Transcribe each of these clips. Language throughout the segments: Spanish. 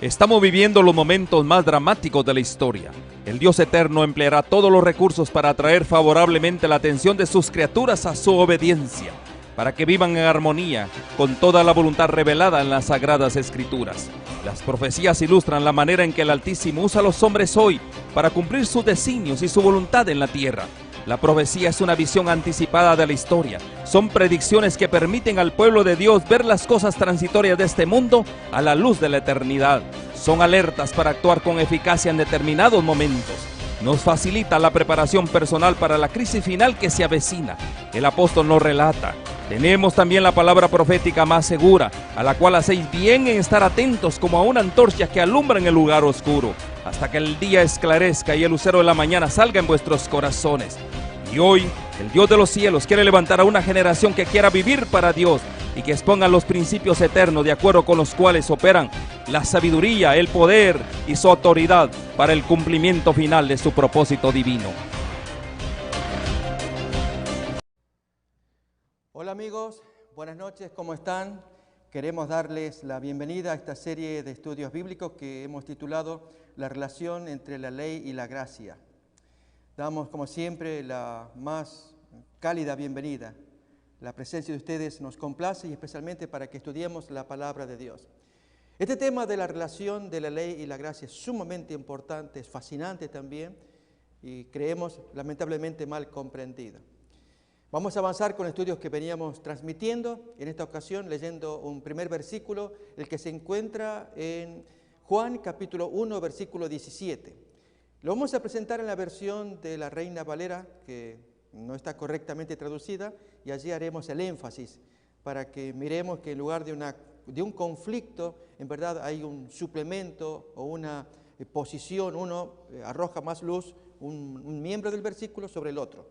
Estamos viviendo los momentos más dramáticos de la historia. El Dios eterno empleará todos los recursos para atraer favorablemente la atención de sus criaturas a su obediencia, para que vivan en armonía con toda la voluntad revelada en las Sagradas Escrituras. Las profecías ilustran la manera en que el Altísimo usa a los hombres hoy para cumplir sus designios y su voluntad en la tierra. La profecía es una visión anticipada de la historia. Son predicciones que permiten al pueblo de Dios ver las cosas transitorias de este mundo a la luz de la eternidad. Son alertas para actuar con eficacia en determinados momentos. Nos facilita la preparación personal para la crisis final que se avecina. El apóstol nos relata: tenemos también la palabra profética más segura, a la cual hacéis bien en estar atentos como a una antorcha que alumbra en el lugar oscuro, hasta que el día esclarezca y el lucero de la mañana salga en vuestros corazones. Y hoy, el Dios de los cielos quiere levantar a una generación que quiera vivir para Dios y que exponga los principios eternos de acuerdo con los cuales operan la sabiduría, el poder y su autoridad para el cumplimiento final de su propósito divino. Hola amigos, buenas noches, ¿cómo están? Queremos darles la bienvenida a esta serie de estudios bíblicos que hemos titulado La relación entre la ley y la gracia. Damos, como siempre, la más cálida bienvenida. La presencia de ustedes nos complace y especialmente para que estudiemos la palabra de Dios. Este tema de la relación de la ley y la gracia es sumamente importante, es fascinante también y creemos lamentablemente mal comprendido. Vamos a avanzar con estudios que veníamos transmitiendo, en esta ocasión leyendo un primer versículo, el que se encuentra en Juan capítulo 1, versículo 17. Lo vamos a presentar en la versión de la Reina Valera, que no está correctamente traducida, y allí haremos el énfasis para que miremos que en lugar de un conflicto, en verdad hay un suplemento o una posición, uno arroja más luz, un miembro del versículo sobre el otro.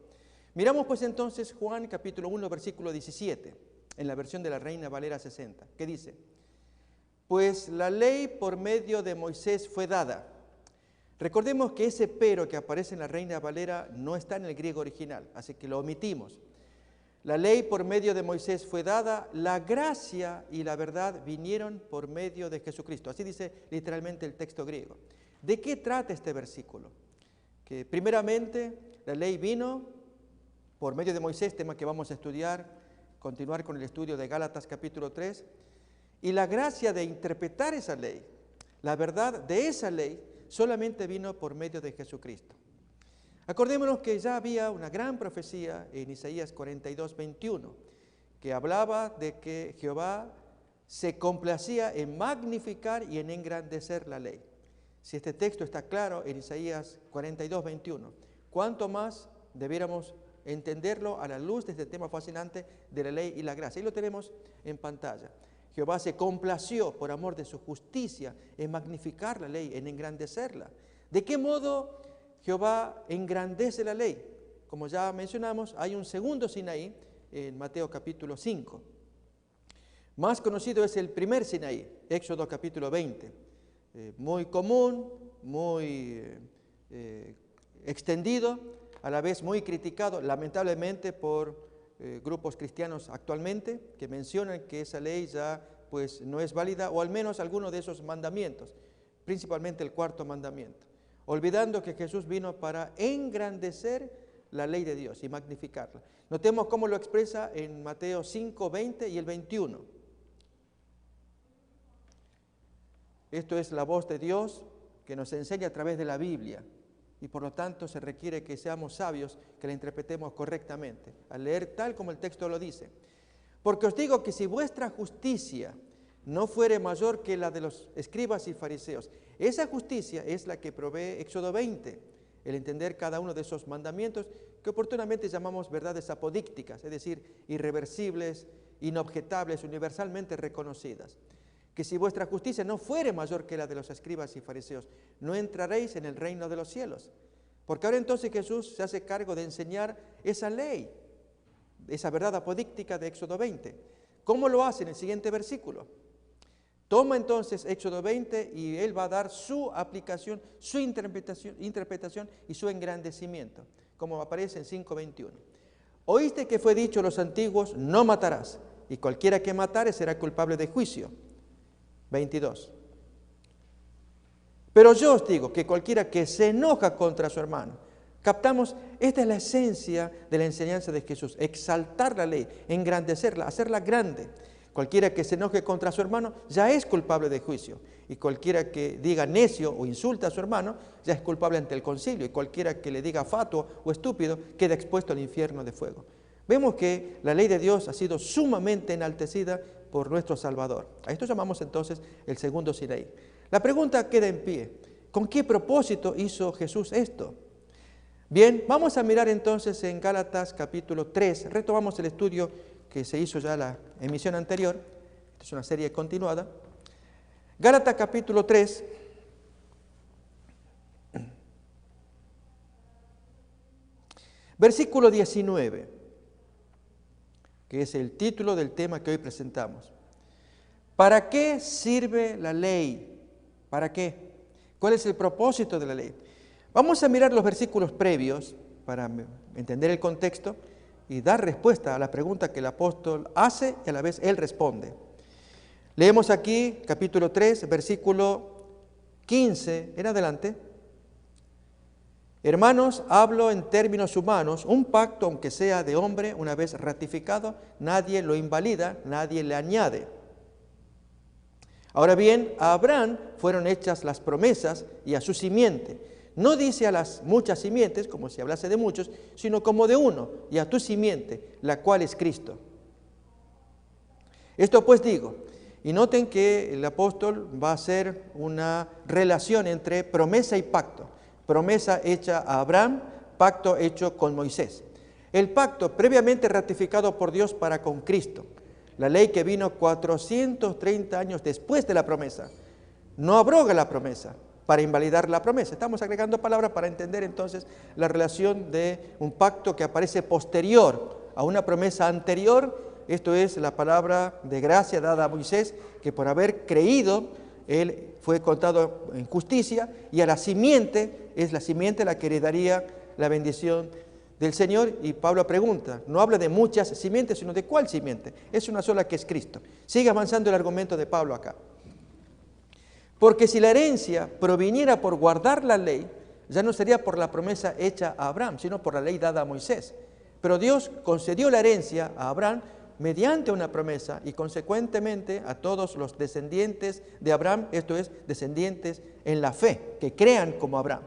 Miramos pues entonces Juan capítulo 1, versículo 17, en la versión de la Reina Valera 60, que dice: Pues la ley por medio de Moisés fue dada. Recordemos que ese pero que aparece en la Reina Valera no está en el griego original, así que lo omitimos. La ley por medio de Moisés fue dada, la gracia y la verdad vinieron por medio de Jesucristo. Así dice literalmente el texto griego. ¿De qué trata este versículo? Que primeramente la ley vino por medio de Moisés, tema que vamos a estudiar, continuar con el estudio de Gálatas capítulo 3, y la gracia de interpretar esa ley, la verdad de esa ley, solamente vino por medio de Jesucristo. Acordémonos que ya había una gran profecía en Isaías 42, 21, que hablaba de que Jehová se complacía en magnificar y en engrandecer la ley. Si este texto está claro en Isaías 42, 21, ¿cuánto más debiéramos entenderlo a la luz de este tema fascinante de la ley y la gracia? Ahí lo tenemos en pantalla. Jehová se complació por amor de su justicia en magnificar la ley, en engrandecerla. ¿De qué modo Jehová engrandece la ley? Como ya mencionamos, hay un segundo Sinaí en Mateo capítulo 5. Más conocido es el primer Sinaí, Éxodo capítulo 20. Muy común, muy extendido, a la vez muy criticado, lamentablemente por grupos cristianos actualmente que mencionan que esa ley ya pues no es válida, o al menos alguno de esos mandamientos, principalmente el cuarto mandamiento, olvidando que Jesús vino para engrandecer la ley de Dios y magnificarla. Notemos cómo lo expresa en Mateo 5, 20 y el 21. Esto es la voz de Dios que nos enseña a través de la Biblia. Y por lo tanto se requiere que seamos sabios, que la interpretemos correctamente, al leer tal como el texto lo dice. Porque os digo que si vuestra justicia no fuere mayor que la de los escribas y fariseos, esa justicia es la que provee Éxodo 20, el entender cada uno de esos mandamientos que oportunamente llamamos verdades apodícticas, es decir, irreversibles, inobjetables, universalmente reconocidas. Que si vuestra justicia no fuere mayor que la de los escribas y fariseos, no entraréis en el reino de los cielos. Porque ahora entonces Jesús se hace cargo de enseñar esa ley, esa verdad apodíctica de Éxodo 20. ¿Cómo lo hace en el siguiente versículo? Toma entonces Éxodo 20 y él va a dar su aplicación, su interpretación y su engrandecimiento, como aparece en 5:21. Oíste que fue dicho a los antiguos, no matarás, y cualquiera que matare será culpable de juicio. 22. Pero yo os digo que cualquiera que se enoja contra su hermano, captamos, esta es la esencia de la enseñanza de Jesús, exaltar la ley, engrandecerla, hacerla grande. Cualquiera que se enoje contra su hermano ya es culpable de juicio. Y cualquiera que diga necio o insulta a su hermano ya es culpable ante el concilio. Y cualquiera que le diga fatuo o estúpido queda expuesto al infierno de fuego. Vemos que la ley de Dios ha sido sumamente enaltecida por nuestro Salvador. A esto llamamos entonces el segundo Sinaí. La pregunta queda en pie. ¿Con qué propósito hizo Jesús esto? Bien, vamos a mirar entonces en Gálatas capítulo 3. Retomamos el estudio que se hizo ya la emisión anterior. Esta es una serie continuada. Gálatas capítulo 3. Versículo 19, que es el título del tema que hoy presentamos. ¿Para qué sirve la ley? ¿Para qué? ¿Cuál es el propósito de la ley? Vamos a mirar los versículos previos para entender el contexto y dar respuesta a la pregunta que el apóstol hace y a la vez él responde. Leemos aquí capítulo 3, versículo 15 en adelante. Hermanos, hablo en términos humanos, un pacto, aunque sea de hombre, una vez ratificado, nadie lo invalida, nadie le añade. Ahora bien, a Abraham fueron hechas las promesas y a su simiente. No dice a las muchas simientes, como si hablase de muchos, sino como de uno, y a tu simiente, la cual es Cristo. Esto pues digo, y noten que el apóstol va a hacer una relación entre promesa y pacto. Promesa hecha a Abraham, pacto hecho con Moisés. El pacto previamente ratificado por Dios para con Cristo. La ley que vino 430 años después de la promesa. No abroga la promesa para invalidar la promesa. Estamos agregando palabras para entender entonces la relación de un pacto que aparece posterior a una promesa anterior. Esto es la palabra de gracia dada a Moisés, que por haber creído, él fue contado en justicia, y a la simiente, es la simiente la que heredaría la bendición del Señor. Y Pablo pregunta, no habla de muchas simientes, sino de cuál simiente. Es una sola, que es Cristo. Sigue avanzando el argumento de Pablo acá. Porque si la herencia proviniera por guardar la ley, ya no sería por la promesa hecha a Abraham, sino por la ley dada a Moisés. Pero Dios concedió la herencia a Abraham mediante una promesa y consecuentemente a todos los descendientes de Abraham, esto es, descendientes en la fe, que crean como Abraham.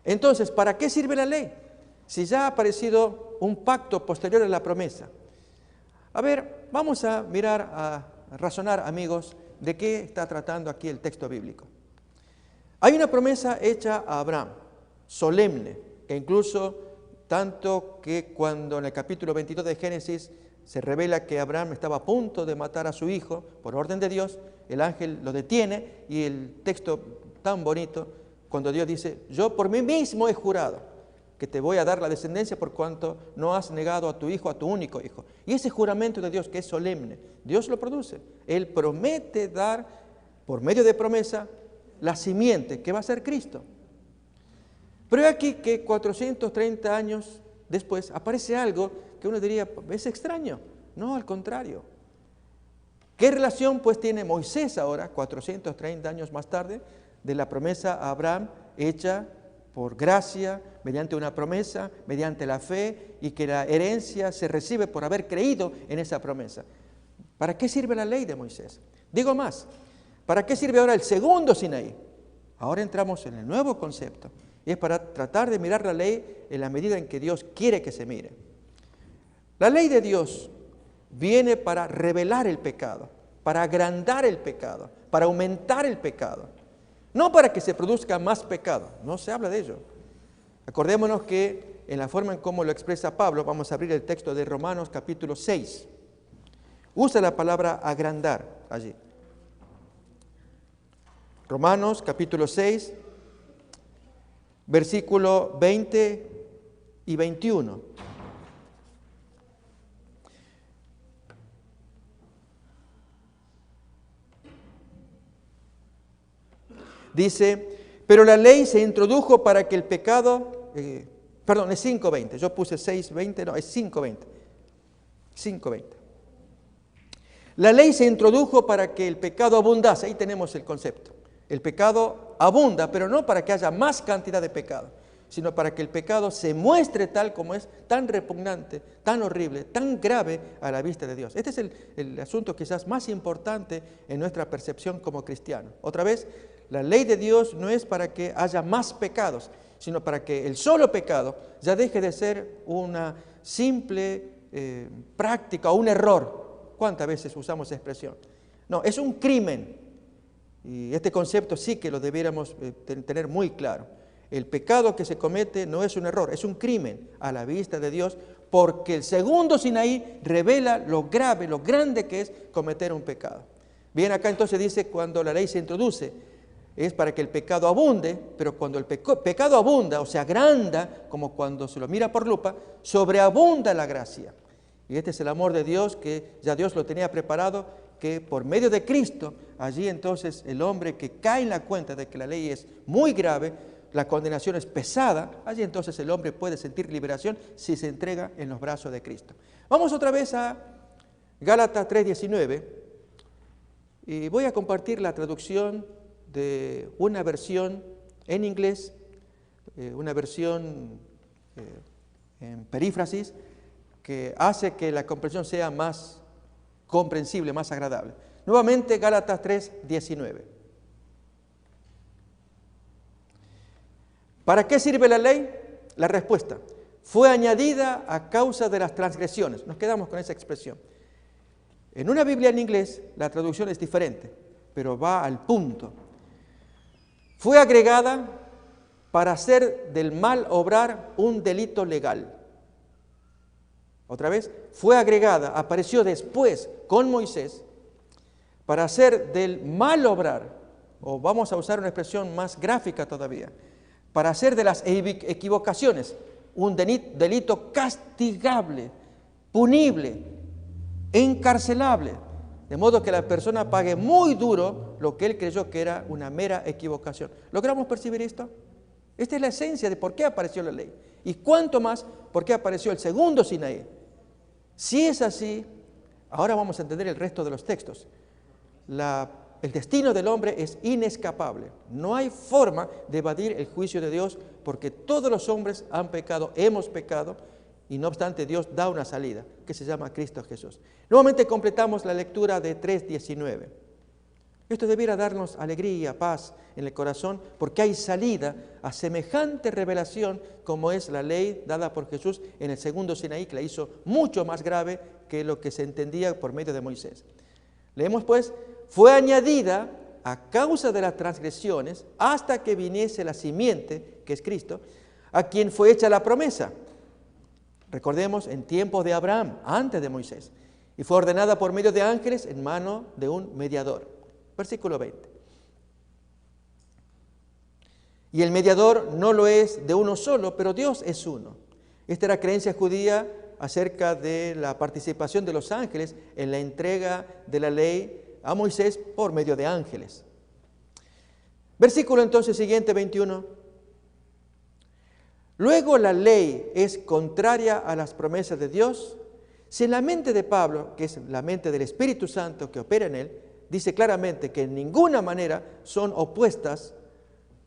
Entonces, ¿para qué sirve la ley? Si ya ha aparecido un pacto posterior a la promesa. A ver, vamos a mirar, a razonar, amigos, de qué está tratando aquí el texto bíblico. Hay una promesa hecha a Abraham, solemne, que incluso tanto que cuando en el capítulo 22 de Génesis se revela que Abraham estaba a punto de matar a su hijo por orden de Dios, el ángel lo detiene y el texto tan bonito, cuando Dios dice, yo por mí mismo he jurado que te voy a dar la descendencia por cuanto no has negado a tu hijo, a tu único hijo. Y ese juramento de Dios que es solemne, Dios lo produce. Él promete dar, por medio de promesa, la simiente que va a ser Cristo. Pero aquí que 430 años después aparece algo que uno diría, es extraño. No, al contrario. ¿Qué relación pues tiene Moisés ahora, 430 años más tarde, de la promesa a Abraham hecha por gracia, mediante una promesa, mediante la fe, y que la herencia se recibe por haber creído en esa promesa? ¿Para qué sirve la ley de Moisés? Digo más, ¿para qué sirve ahora el segundo Sinaí? Ahora entramos en el nuevo concepto, y es para tratar de mirar la ley en la medida en que Dios quiere que se mire. La ley de Dios viene para revelar el pecado, para agrandar el pecado, para aumentar el pecado. No para que se produzca más pecado, no se habla de ello. Acordémonos que en la forma en cómo lo expresa Pablo, vamos a abrir el texto de Romanos capítulo 6. Usa la palabra agrandar allí. Romanos capítulo 6, versículo 20 y 21. Dice, pero la ley se introdujo para que el pecado, es 5:20, yo puse 6:20, no, es 5:20. 5:20. La ley se introdujo para que el pecado abundase, ahí tenemos el concepto. El pecado abunda, pero no para que haya más cantidad de pecado, sino para que el pecado se muestre tal como es, tan repugnante, tan horrible, tan grave a la vista de Dios. Este es el asunto quizás más importante en nuestra percepción como cristianos. Otra vez, la ley de Dios no es para que haya más pecados, sino para que el solo pecado ya deje de ser una simple práctica o un error. ¿Cuántas veces usamos esa expresión? No, es un crimen. Y este concepto sí que lo debiéramos tener muy claro. El pecado que se comete no es un error, es un crimen a la vista de Dios, porque el segundo Sinaí revela lo grave, lo grande que es cometer un pecado. Bien, acá entonces dice, cuando la ley se introduce, es para que el pecado abunde, pero cuando el pecado abunda o se agranda, como cuando se lo mira por lupa, sobreabunda la gracia. Y este es el amor de Dios, que ya Dios lo tenía preparado, que por medio de Cristo, allí entonces el hombre que cae en la cuenta de que la ley es muy grave, la condenación es pesada, allí entonces el hombre puede sentir liberación si se entrega en los brazos de Cristo. Vamos otra vez a Gálatas 3:19 y voy a compartir la traducción de una versión en inglés, una versión en perífrasis, que hace que la comprensión sea más comprensible, más agradable. Nuevamente Gálatas 3:19. ¿Para qué sirve la ley? La respuesta: fue añadida a causa de las transgresiones. Nos quedamos con esa expresión. En una Biblia en inglés la traducción es diferente, pero va al punto. Fue agregada para hacer del mal obrar un delito legal. Otra vez, fue agregada, apareció después con Moisés, para hacer del mal obrar, o vamos a usar una expresión más gráfica todavía, para hacer de las equivocaciones un delito castigable, punible, encarcelable, de modo que la persona pague muy duro lo que él creyó que era una mera equivocación. ¿Logramos percibir esto? Esta es la esencia de por qué apareció la ley. Y cuánto más por qué apareció el segundo Sinaí. Si es así, ahora vamos a entender el resto de los textos. El destino del hombre es inescapable. No hay forma de evadir el juicio de Dios, porque todos los hombres han pecado, hemos pecado, y no obstante Dios da una salida, que se llama Cristo Jesús. Nuevamente completamos la lectura de 3:19. Esto debiera darnos alegría, paz en el corazón, porque hay salida a semejante revelación como es la ley dada por Jesús en el segundo Sinaí, que la hizo mucho más grave que lo que se entendía por medio de Moisés. Leemos pues: fue añadida a causa de las transgresiones hasta que viniese la simiente, que es Cristo, a quien fue hecha la promesa. Recordemos, en tiempos de Abraham, antes de Moisés, y fue ordenada por medio de ángeles en mano de un mediador. Versículo 20. Y el mediador no lo es de uno solo, pero Dios es uno. Esta era creencia judía acerca de la participación de los ángeles en la entrega de la ley a Moisés por medio de ángeles. Versículo entonces siguiente, 21. Luego la ley es contraria a las promesas de Dios. Si en la mente de Pablo, que es la mente del Espíritu Santo que opera en él, dice claramente que en ninguna manera son opuestas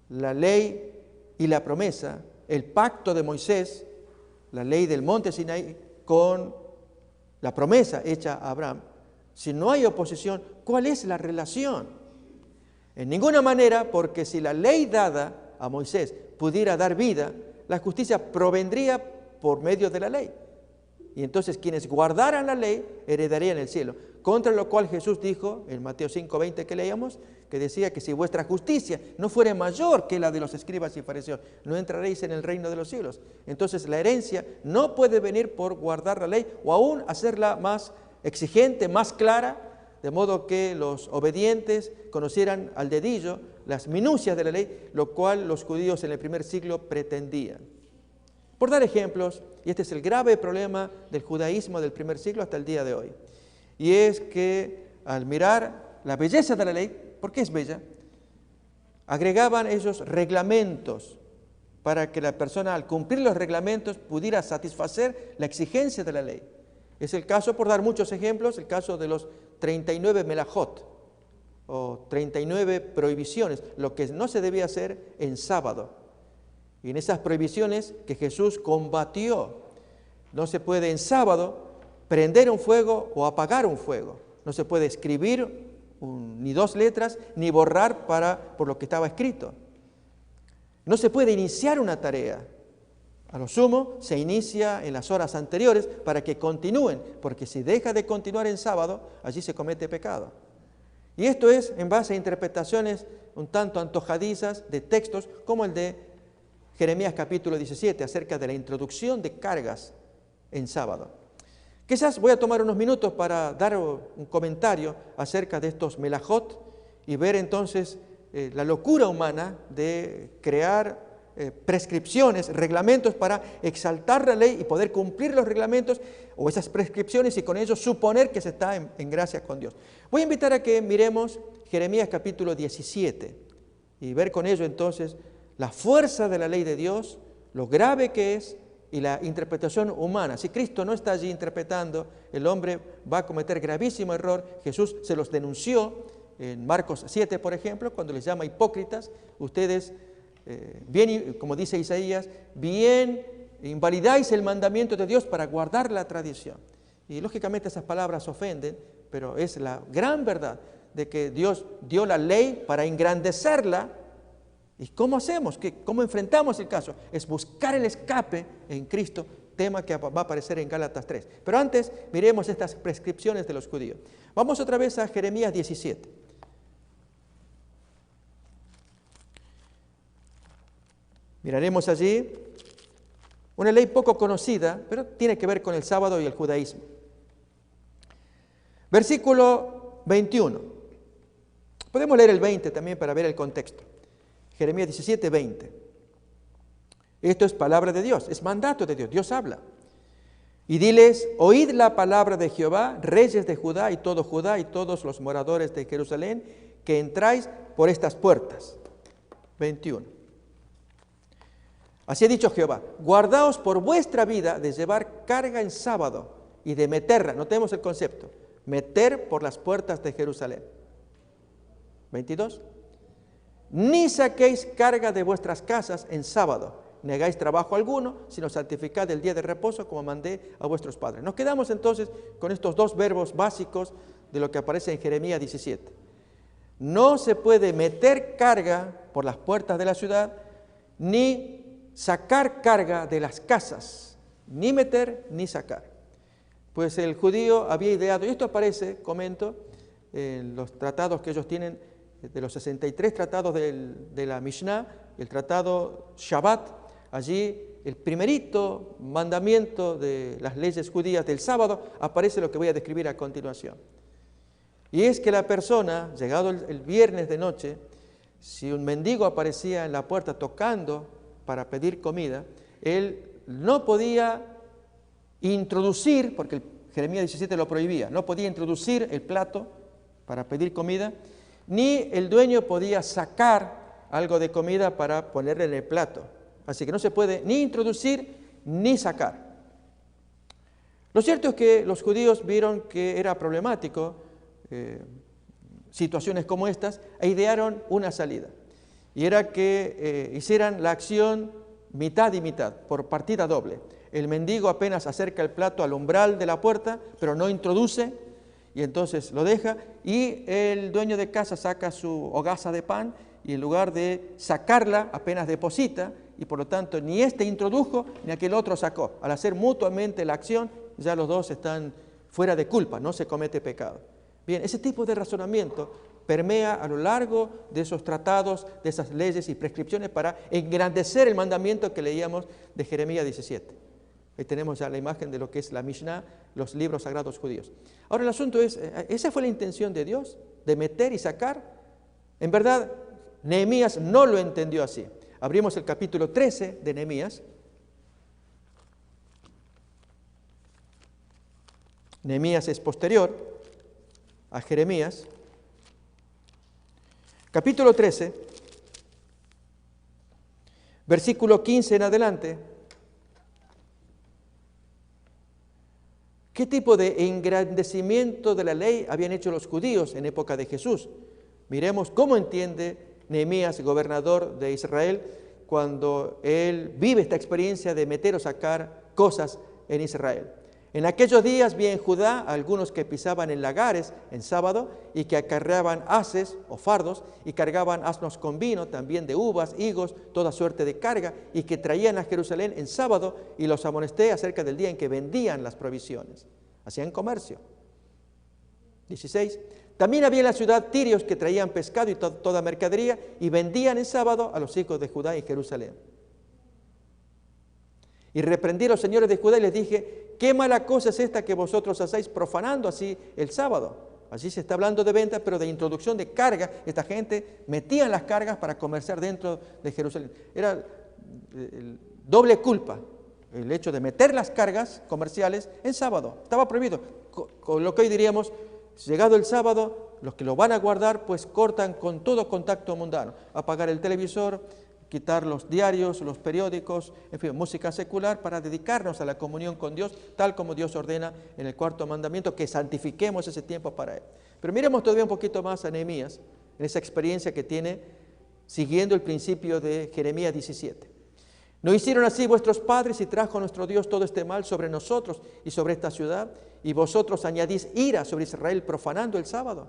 la ley y la promesa, el pacto de Moisés, la ley del monte Sinaí, con la promesa hecha a Abraham. Si no hay oposición, ¿cuál es la relación? En ninguna manera, porque si la ley dada a Moisés pudiera dar vida, la justicia provendría por medio de la ley. Y entonces quienes guardaran la ley heredarían el cielo. Contra lo cual Jesús dijo en Mateo 5:20 que leíamos, que decía que si vuestra justicia no fuera mayor que la de los escribas y fariseos, no entraréis en el reino de los cielos. Entonces la herencia no puede venir por guardar la ley o aún hacerla más exigente, más clara, de modo que los obedientes conocieran al dedillo las minucias de la ley, lo cual los judíos en el primer siglo pretendían. Por dar ejemplos, y este es el grave problema del judaísmo del primer siglo hasta el día de hoy, y es que al mirar la belleza de la ley, ¿por qué es bella?, agregaban esos reglamentos para que la persona al cumplir los reglamentos pudiera satisfacer la exigencia de la ley. Es el caso, por dar muchos ejemplos, el caso de los 39 melajot. o 39 prohibiciones, lo que no se debía hacer en sábado. Y en esas prohibiciones que Jesús combatió, no se puede en sábado prender un fuego o apagar un fuego. No se puede escribir ni dos letras, ni borrar por lo que estaba escrito. No se puede iniciar una tarea. A lo sumo, se inicia en las horas anteriores para que continúen, porque si deja de continuar en sábado, allí se comete pecado. Y esto es en base a interpretaciones un tanto antojadizas de textos como el de Jeremías capítulo 17, acerca de la introducción de cargas en sábado. Quizás voy a tomar unos minutos para dar un comentario acerca de estos melajot y ver entonces la locura humana de crear prescripciones, reglamentos para exaltar la ley y poder cumplir los reglamentos o esas prescripciones y con ello suponer que se está en gracia con Dios. Voy a invitar a que miremos Jeremías capítulo 17 y ver con ello entonces la fuerza de la ley de Dios, lo grave que es y la interpretación humana. Si Cristo no está allí interpretando, el hombre va a cometer gravísimo error. Jesús se los denunció en Marcos 7, por ejemplo, cuando les llama hipócritas. Ustedes, bien, como dice Isaías, bien invalidáis el mandamiento de Dios para guardar la tradición. Y lógicamente esas palabras ofenden, pero es la gran verdad de que Dios dio la ley para engrandecerla. ¿Y cómo hacemos? ¿Cómo enfrentamos el caso? Es buscar el escape en Cristo, tema que va a aparecer en Gálatas 3. Pero antes miremos estas prescripciones de los judíos. Vamos otra vez a Jeremías 17. Miraremos allí una ley poco conocida, pero tiene que ver con el sábado y el judaísmo. Versículo 21. Podemos leer el 20 también para ver el contexto. Jeremías 17, 20. Esto es palabra de Dios, es mandato de Dios, Dios habla. Y diles, oíd la palabra de Jehová, reyes de Judá y todos los moradores de Jerusalén, que entráis por estas puertas. 21. Así ha dicho Jehová, guardaos por vuestra vida de llevar carga en sábado y de meterla, notemos el concepto, meter por las puertas de Jerusalén. 22. Ni saquéis carga de vuestras casas en sábado, negáis trabajo alguno, sino santificad el día de reposo como mandé a vuestros padres. Nos quedamos entonces con estos dos verbos básicos de lo que aparece en Jeremías 17. No se puede meter carga por las puertas de la ciudad, ni sacar carga de las casas, ni meter ni sacar. Pues el judío había ideado, y esto aparece, comento, en los tratados que ellos tienen, de los 63 tratados de la Mishnah, el tratado Shabbat, allí el primerito mandamiento de las leyes judías del sábado, aparece lo que voy a describir a continuación. Y es que la persona, llegado el viernes de noche, si un mendigo aparecía en la puerta tocando para pedir comida, él no podía introducir, porque Jeremías 17 lo prohibía, no podía introducir el plato para pedir comida, ni el dueño podía sacar algo de comida para ponerle en el plato. Así que no se puede ni introducir ni sacar. Lo cierto es que los judíos vieron que era problemático situaciones como estas e idearon una salida. Y era que hicieran la acción mitad y mitad, por partida doble. El mendigo apenas acerca el plato al umbral de la puerta, pero no introduce, y entonces lo deja, y el dueño de casa saca su hogaza de pan, y en lugar de sacarla, apenas deposita, y por lo tanto ni este introdujo, ni aquel otro sacó. Al hacer mutuamente la acción, ya los dos están fuera de culpa, no se comete pecado. Bien, ese tipo de razonamiento permea a lo largo de esos tratados, de esas leyes y prescripciones para engrandecer el mandamiento que leíamos de Jeremías 17. Ahí tenemos ya la imagen de lo que es la Mishnah, los libros sagrados judíos. Ahora el asunto es, ¿esa fue la intención de Dios? ¿De meter y sacar? En verdad, Nehemías no lo entendió así. Abrimos el capítulo 13 de Nehemías. Nehemías es posterior a Jeremías. Capítulo 13, versículo 15 en adelante. ¿Qué tipo de engrandecimiento de la ley habían hecho los judíos en época de Jesús? Miremos cómo entiende Nehemías, gobernador de Israel, cuando él vive esta experiencia de meter o sacar cosas en Israel. En aquellos días vi en Judá algunos que pisaban en lagares en sábado y que acarreaban haces o fardos y cargaban asnos con vino, también de uvas, higos, toda suerte de carga, y que traían a Jerusalén en sábado, y los amonesté acerca del día en que vendían las provisiones. Hacían comercio. 16. También había en la ciudad tirios que traían pescado y toda mercadería y vendían en sábado a los hijos de Judá y Jerusalén. Y reprendí a los señores de Judá y les dije: ¿qué mala cosa es esta que vosotros hacéis profanando así el sábado? Así se está hablando de venta, pero de introducción de carga. Esta gente metía las cargas para comerciar dentro de Jerusalén. Era doble culpa el hecho de meter las cargas comerciales en sábado. Estaba prohibido. Con lo que hoy diríamos, llegado el sábado, los que lo van a guardar, pues cortan con todo contacto mundano. Apagar el televisor, quitar los diarios, los periódicos, en fin, música secular, para dedicarnos a la comunión con Dios, tal como Dios ordena en el cuarto mandamiento, que santifiquemos ese tiempo para Él. Pero miremos todavía un poquito más a Nehemías, en esa experiencia que tiene, siguiendo el principio de Jeremías 17. ¿No hicieron así vuestros padres y trajo nuestro Dios todo este mal sobre nosotros y sobre esta ciudad? Y vosotros añadís ira sobre Israel profanando el sábado.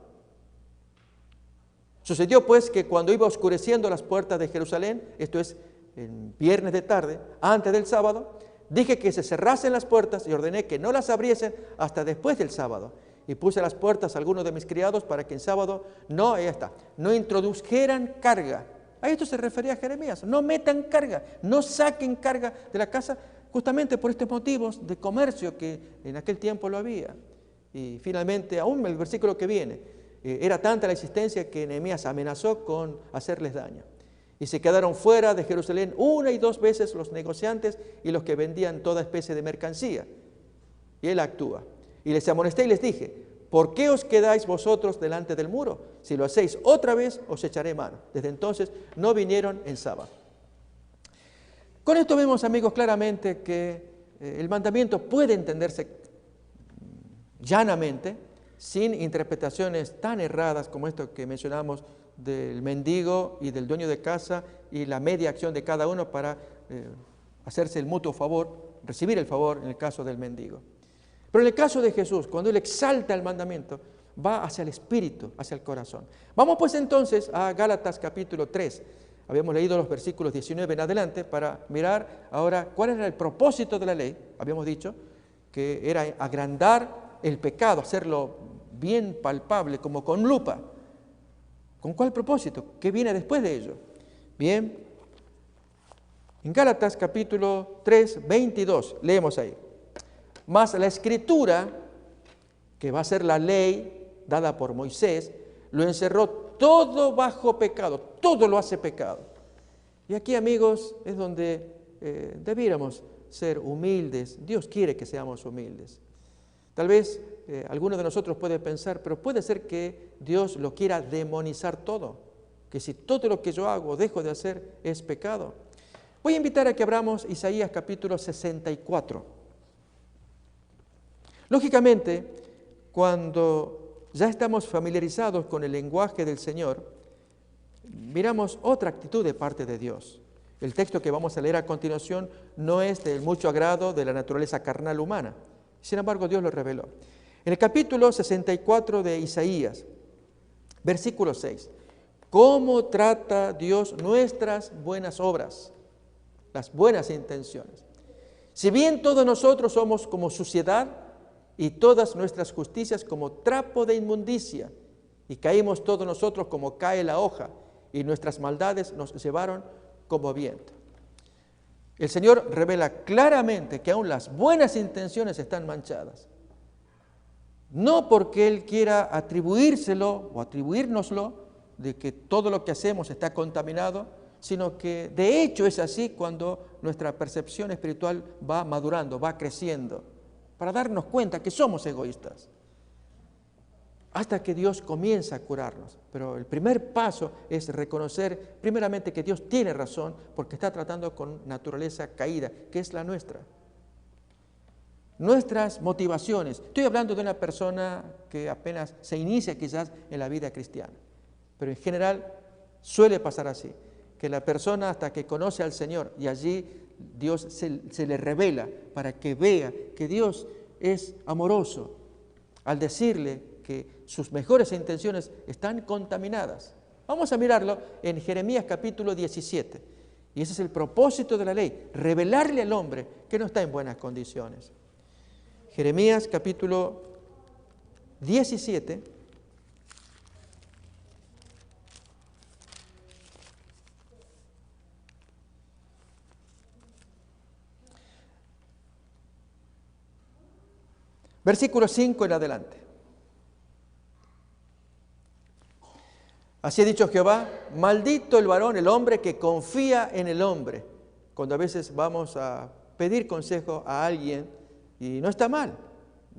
Sucedió pues que cuando iba oscureciendo las puertas de Jerusalén, esto es en viernes de tarde, antes del sábado, dije que se cerrasen las puertas y ordené que no las abriesen hasta después del sábado. Y puse las puertas a algunos de mis criados para que en sábado no introdujeran carga. A esto se refería Jeremías: no metan carga, no saquen carga de la casa, justamente por estos motivos de comercio que en aquel tiempo lo había. Y finalmente, aún el versículo que viene, era tanta la existencia que Nehemías amenazó con hacerles daño. Y se quedaron fuera de Jerusalén 1 y 2 veces los negociantes y los que vendían toda especie de mercancía. Y él actúa. Y les amonesté y les dije: ¿por qué os quedáis vosotros delante del muro? Si lo hacéis otra vez, os echaré mano. Desde entonces no vinieron en sábado. Con esto vemos, amigos, claramente que el mandamiento puede entenderse llanamente, sin interpretaciones tan erradas como esto que mencionamos del mendigo y del dueño de casa y la media acción de cada uno para hacerse el mutuo favor, recibir el favor en el caso del mendigo. Pero en el caso de Jesús, cuando Él exalta el mandamiento, va hacia el espíritu, hacia el corazón. Vamos pues entonces a Gálatas capítulo 3. Habíamos leído los versículos 19 en adelante para mirar ahora cuál era el propósito de la ley. Habíamos dicho que era agrandar el pecado, hacerlo bien palpable, como con lupa. ¿Con cuál propósito? ¿Qué viene después de ello? Bien, en Gálatas capítulo 3, 22, leemos ahí: mas la escritura, que va a ser la ley dada por Moisés, lo encerró todo bajo pecado, todo lo hace pecado. Y aquí, amigos, es donde debiéramos ser humildes. Dios quiere que seamos humildes. Tal vez alguno de nosotros puede pensar, pero puede ser que Dios lo quiera demonizar todo, que si todo lo que yo hago o dejo de hacer es pecado. Voy a invitar a que abramos Isaías capítulo 64. Lógicamente, cuando ya estamos familiarizados con el lenguaje del Señor, miramos otra actitud de parte de Dios. El texto que vamos a leer a continuación no es del mucho agrado de la naturaleza carnal humana. Sin embargo, Dios lo reveló. En el capítulo 64 de Isaías, versículo 6, ¿cómo trata Dios nuestras buenas obras, las buenas intenciones? Si bien todos nosotros somos como suciedad y todas nuestras justicias como trapo de inmundicia, y caímos todos nosotros como cae la hoja, y nuestras maldades nos llevaron como viento. El Señor revela claramente que aún las buenas intenciones están manchadas. No porque Él quiera atribuírselo o atribuírnoslo de que todo lo que hacemos está contaminado, sino que de hecho es así cuando nuestra percepción espiritual va madurando, va creciendo, para darnos cuenta que somos egoístas. Hasta que Dios comienza a curarnos. Pero el primer paso es reconocer primeramente que Dios tiene razón porque está tratando con naturaleza caída, que es la nuestra. Nuestras motivaciones. Estoy hablando de una persona que apenas se inicia quizás en la vida cristiana. Pero en general suele pasar así, que la persona hasta que conoce al Señor y allí Dios se le revela para que vea que Dios es amoroso, al decirle que sus mejores intenciones están contaminadas. Vamos a mirarlo en Jeremías capítulo 17. Y ese es el propósito de la ley, revelarle al hombre que no está en buenas condiciones. Jeremías capítulo 17. Versículo 5 en adelante. Así ha dicho Jehová, maldito el varón, el hombre que confía en el hombre. Cuando a veces vamos a pedir consejo a alguien, y no está mal,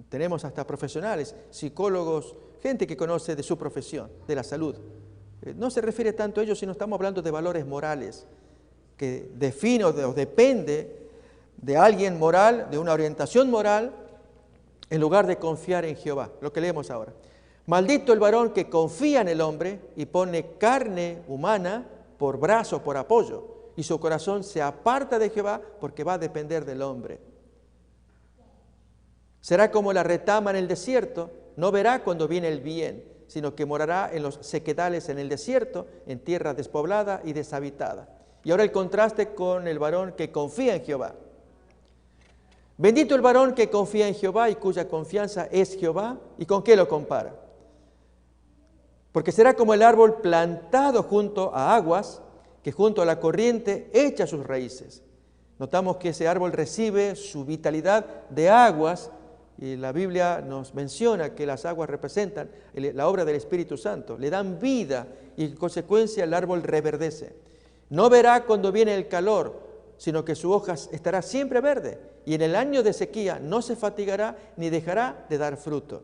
tenemos hasta profesionales, psicólogos, gente que conoce de su profesión, de la salud. No se refiere tanto a ellos, sino estamos hablando de valores morales, que define o depende de alguien moral, de una orientación moral, en lugar de confiar en Jehová, lo que leemos ahora. Maldito el varón que confía en el hombre y pone carne humana por brazo, por apoyo, y su corazón se aparta de Jehová porque va a depender del hombre. Será como la retama en el desierto, no verá cuando viene el bien, sino que morará en los sequedales en el desierto, en tierra despoblada y deshabitada. Y ahora el contraste con el varón que confía en Jehová. Bendito el varón que confía en Jehová y cuya confianza es Jehová. ¿Y con qué lo compara? Porque será como el árbol plantado junto a aguas, que junto a la corriente echa sus raíces. Notamos que ese árbol recibe su vitalidad de aguas, y la Biblia nos menciona que las aguas representan la obra del Espíritu Santo, le dan vida y en consecuencia el árbol reverdece. No verá cuando viene el calor, sino que su hoja estará siempre verde, y en el año de sequía no se fatigará ni dejará de dar fruto.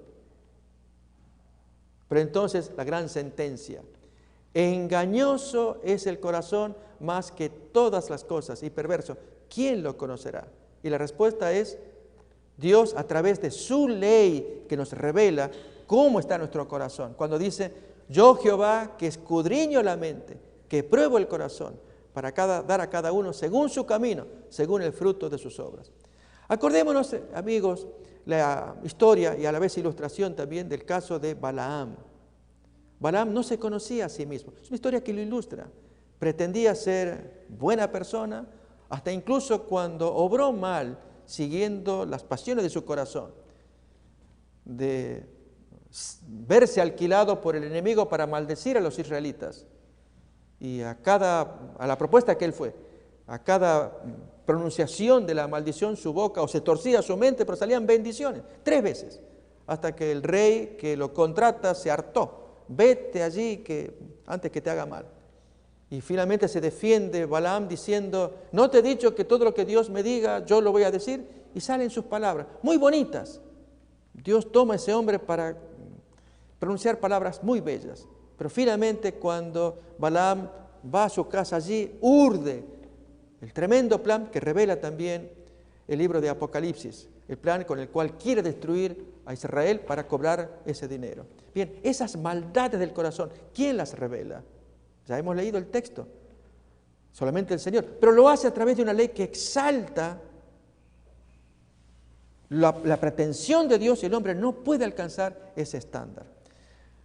Pero entonces la gran sentencia, engañoso es el corazón más que todas las cosas y perverso, ¿quién lo conocerá? Y la respuesta es Dios a través de su ley que nos revela cómo está nuestro corazón. Cuando dice, yo Jehová que escudriño la mente, que pruebo el corazón, para dar a cada uno según su camino, según el fruto de sus obras. Acordémonos, amigos, la historia y a la vez ilustración también del caso de Balaam. Balaam no se conocía a sí mismo. Es una historia que lo ilustra. Pretendía ser buena persona, hasta incluso cuando obró mal, siguiendo las pasiones de su corazón, de verse alquilado por el enemigo para maldecir a los israelitas. Y a la propuesta que él fue, a cada pronunciación de la maldición, su boca o se torcía su mente, pero salían bendiciones, 3 veces, hasta que el rey que lo contrata se hartó. Vete allí antes que te haga mal. Y finalmente se defiende Balaam diciendo, no te he dicho que todo lo que Dios me diga, yo lo voy a decir, y salen sus palabras, muy bonitas. Dios toma a ese hombre para pronunciar palabras muy bellas. Pero finalmente cuando Balaam va a su casa allí, urde el tremendo plan que revela también el libro de Apocalipsis, el plan con el cual quiere destruir a Israel para cobrar ese dinero. Bien, esas maldades del corazón, ¿quién las revela? Ya hemos leído el texto, solamente el Señor, pero lo hace a través de una ley que exalta la pretensión de Dios y el hombre no puede alcanzar ese estándar.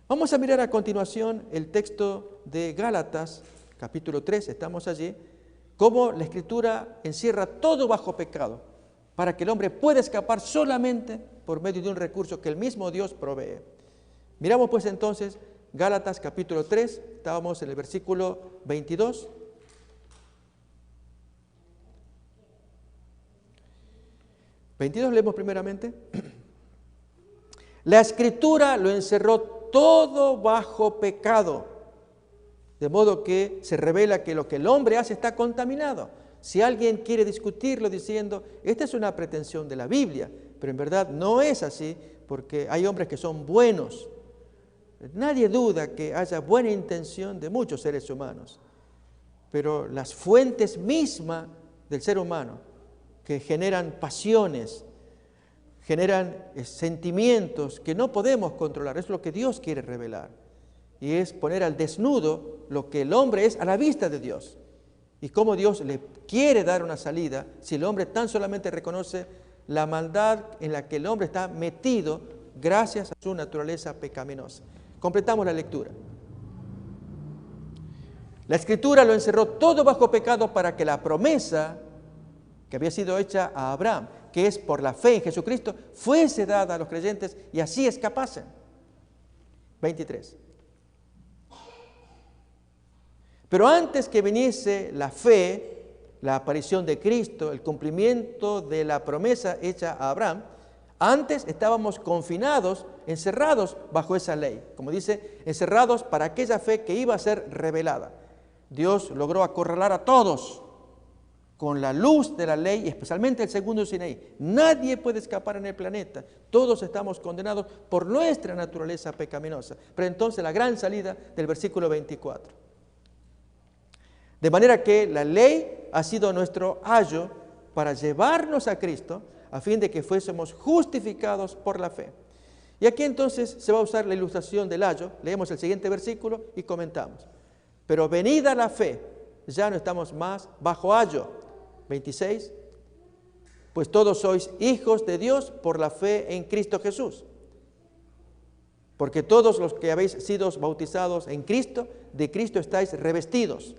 Vamos a mirar a continuación el texto de Gálatas, capítulo 3, estamos allí, cómo la Escritura encierra todo bajo pecado, para que el hombre pueda escapar solamente por medio de un recurso que el mismo Dios provee. Miramos pues entonces Gálatas capítulo 3, estábamos en el versículo 22. Leemos primeramente. La Escritura lo encerró todo bajo pecado, de modo que se revela que lo que el hombre hace está contaminado. Si alguien quiere discutirlo diciendo, esta es una pretensión de la Biblia, pero en verdad no es así, porque hay hombres que son buenos. Nadie duda que haya buena intención de muchos seres humanos, pero las fuentes mismas del ser humano, que generan pasiones, generan sentimientos que no podemos controlar, es lo que Dios quiere revelar. y es poner al desnudo lo que el hombre es a la vista de Dios. Y cómo Dios le quiere dar una salida si el hombre tan solamente reconoce la maldad en la que el hombre está metido gracias a su naturaleza pecaminosa. Completamos la lectura. La Escritura lo encerró todo bajo pecado para que la promesa que había sido hecha a Abraham, que es por la fe en Jesucristo, fuese dada a los creyentes y así escapasen. 23. Pero antes que viniese la fe, la aparición de Cristo, el cumplimiento de la promesa hecha a Abraham, antes estábamos confinados, encerrados bajo esa ley. Como dice, encerrados para aquella fe que iba a ser revelada. Dios logró acorralar a todos con la luz de la ley, especialmente el segundo Sinaí. Nadie puede escapar en el planeta. Todos estamos condenados por nuestra naturaleza pecaminosa. Pero entonces la gran salida del versículo 24. De manera que la ley ha sido nuestro ayo para llevarnos a Cristo, a fin de que fuésemos justificados por la fe. Y aquí entonces se va a usar la ilustración del ayo. Leemos el siguiente versículo y comentamos. Pero venida la fe, ya no estamos más bajo ayo. 26. Pues todos sois hijos de Dios por la fe en Cristo Jesús. Porque todos los que habéis sido bautizados en Cristo, de Cristo estáis revestidos.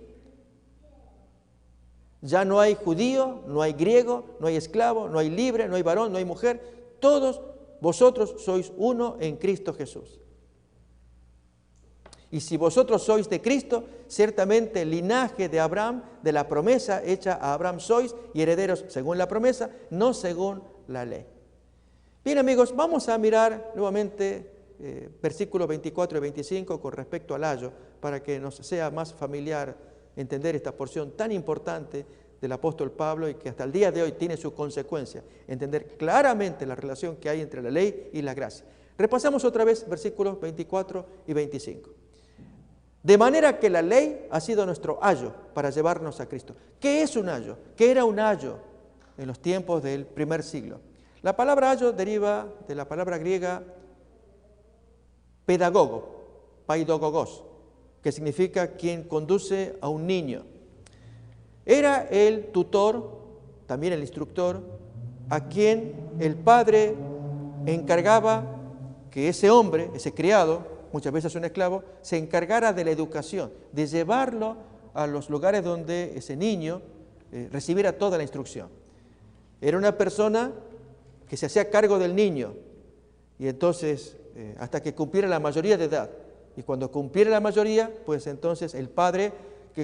Ya no hay judío, no hay griego, no hay esclavo, no hay libre, no hay varón, no hay mujer. Todos vosotros sois uno en Cristo Jesús. Y si vosotros sois de Cristo, ciertamente el linaje de Abraham, de la promesa hecha a Abraham sois, y herederos según la promesa, no según la ley. Bien, amigos, vamos a mirar nuevamente versículos 24 y 25 con respecto al ayo, para que nos sea más familiar entender esta porción tan importante del apóstol Pablo y que hasta el día de hoy tiene su consecuencia, entender claramente la relación que hay entre la ley y la gracia. Repasamos otra vez versículos 24 y 25. De manera que la ley ha sido nuestro ayo para llevarnos a Cristo. ¿Qué es un ayo? ¿Qué era un ayo en los tiempos del primer siglo? La palabra ayo deriva de la palabra griega pedagogo, paidogogos, que significa quien conduce a un niño. Era el tutor, también el instructor, a quien el padre encargaba que ese hombre, ese criado, muchas veces un esclavo, se encargara de la educación, de llevarlo a los lugares donde ese niño recibiera toda la instrucción. Era una persona que se hacía cargo del niño y entonces hasta que cumpliera la mayoría de edad. Y cuando cumpliera la mayoría, pues entonces el padre,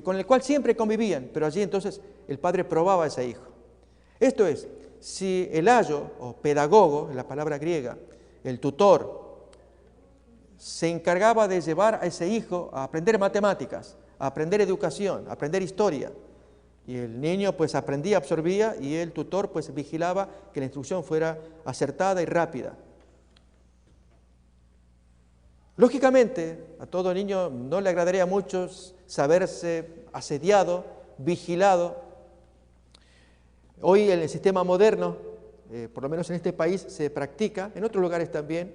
con el cual siempre convivían, pero allí entonces el padre probaba a ese hijo. Esto es, si el ayo o pedagogo, la palabra griega, el tutor, se encargaba de llevar a ese hijo a aprender matemáticas, a aprender educación, a aprender historia. Y el niño pues aprendía, absorbía y el tutor pues vigilaba que la instrucción fuera acertada y rápida. Lógicamente, a todo niño no le agradaría mucho saberse asediado, vigilado. Hoy en el sistema moderno, por lo menos en este país, se practica, en otros lugares también,